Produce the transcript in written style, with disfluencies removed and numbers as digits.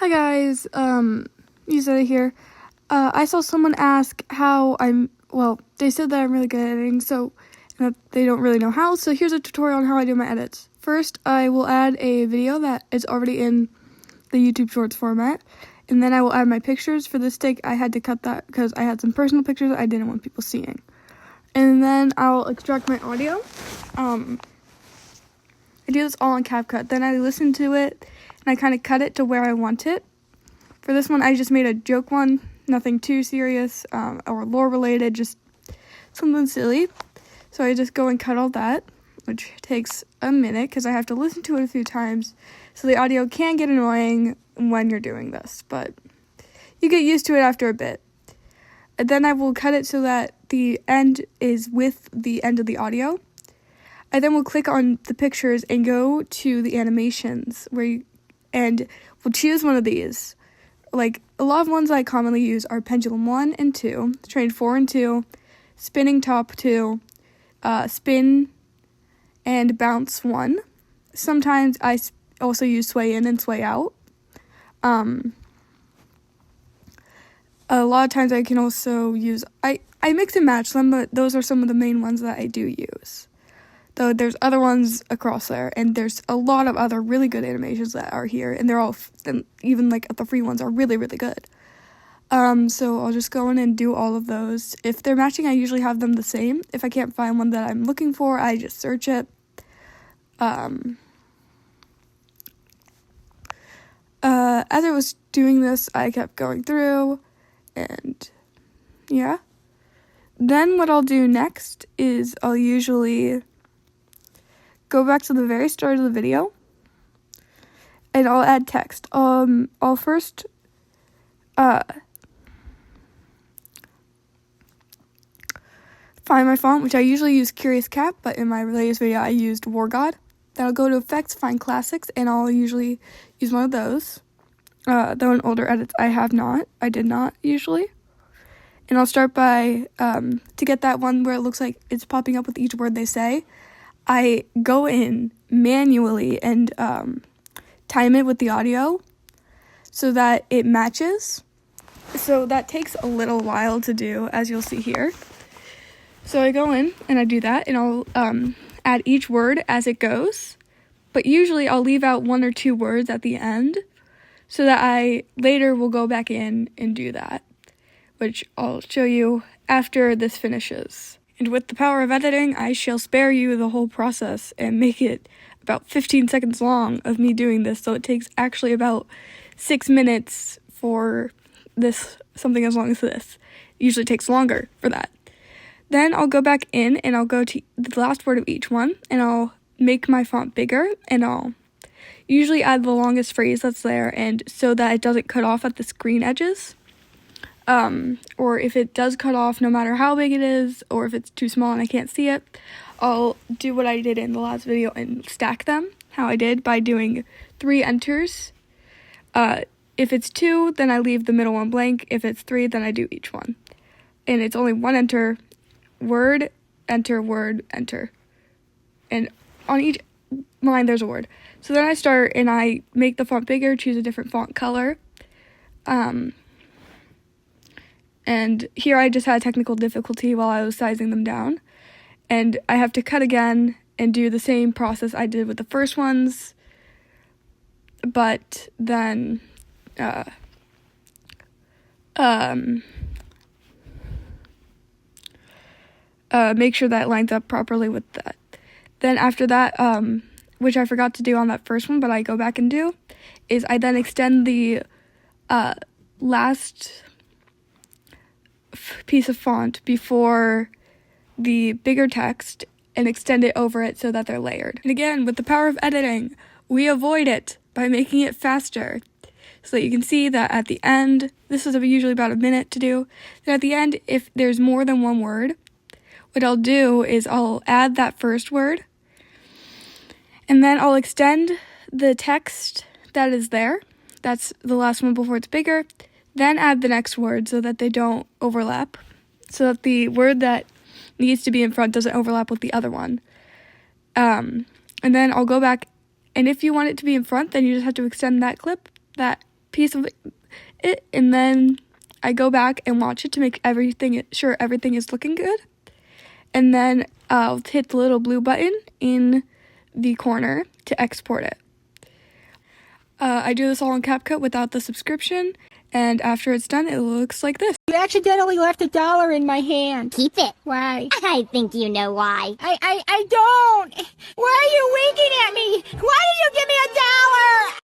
Hi guys, Yuzeta here. I saw someone ask how they said that I'm really good at editing, so they don't really know how, so here's a tutorial on how I do my edits. First, I will add a video that is already in the YouTube Shorts format, and then I will add my pictures. For this take, I had to cut that because I had some personal pictures I didn't want people seeing. And then I'll extract my audio. I do this all on CapCut. Then I listen to it, and I kind of cut it to where I want it. For this one, I just made a joke one, nothing too serious or lore related, just something silly. So I just go and cut all that, which takes a minute because I have to listen to it a few times. So the audio can get annoying when you're doing this, but you get used to it after a bit. And then I will cut it so that the end is with the end of the audio. I then will click on the pictures and go to the animations and we'll choose one of these. Like, a lot of ones I commonly use are Pendulum 1 and 2, Train 4 and 2, Spinning Top 2, Spin and Bounce 1. Sometimes I also use Sway In and Sway Out. A lot of times I can also use, I mix and match them, but those are some of the main ones that I do use. Though there's other ones across there, and there's a lot of other really good animations that are here, and they're all, even like the free ones are really, really good. So I'll just go in and do all of those. If they're matching, I usually have them the same. If I can't find one that I'm looking for, I just search it. As I was doing this, I kept going through, and yeah. Then what I'll do next is I'll usually go back to the very start of the video, and I'll add text. I'll first find my font, which I usually use Curious Cat, but in my latest video I used War God. Then I'll go to Effects, find Classics, and I'll usually use one of those. Though in older edits I did not usually. And I'll start by, to get that one where it looks like it's popping up with each word they say, I go in manually and time it with the audio so that it matches. So that takes a little while to do, as you'll see here. So I go in and I do that, and I'll add each word as it goes. But usually I'll leave out one or two words at the end so that I later will go back in and do that, which I'll show you after this finishes. And with the power of editing, I shall spare you the whole process and make it about 15 seconds long of me doing this, so it takes actually about 6 minutes for this, something as long as this. It usually takes longer for that. Then I'll go back in and I'll go to the last word of each one, and I'll make my font bigger, and I'll usually add the longest phrase that's there, and so that it doesn't cut off at the screen edges. Or if it does cut off, no matter how big it is, or if it's too small and I can't see it, I'll do what I did in the last video and stack them, how I did, by doing 3 enters. If it's 2, then I leave the middle one blank. If it's 3, then I do each one. And it's only 1 enter, word, word, enter. And on each line, there's a word. So then I start and I make the font bigger, choose a different font color. And here I just had technical difficulty while I was sizing them down. And I have to cut again and do the same process I did with the first ones. But then, make sure that lines up properly with that. Then after that, which I forgot to do on that first one, but I go back and do, is I then extend the last piece of font before the bigger text and extend it over it so that they're layered. And again, with the power of editing, we avoid it by making it faster. So that you can see that at the end, this is usually about a minute to do. Then at the end, if there's more than one word, what I'll do is I'll add that first word, and then I'll extend the text that is there. That's the last one before it's bigger. Then add the next word so that they don't overlap, so that the word that needs to be in front doesn't overlap with the other one. And then I'll go back, and if you want it to be in front, then you just have to extend that clip, that piece of it, and then I go back and watch it to make sure everything is looking good. And then I'll hit the little blue button in the corner to export it. I do this all in CapCut without the subscription, and after it's done, it looks like this. You accidentally left $1 in my hand. Keep it. Why? I think you know why. I don't. Why are you winking at me? Why did you give me $1?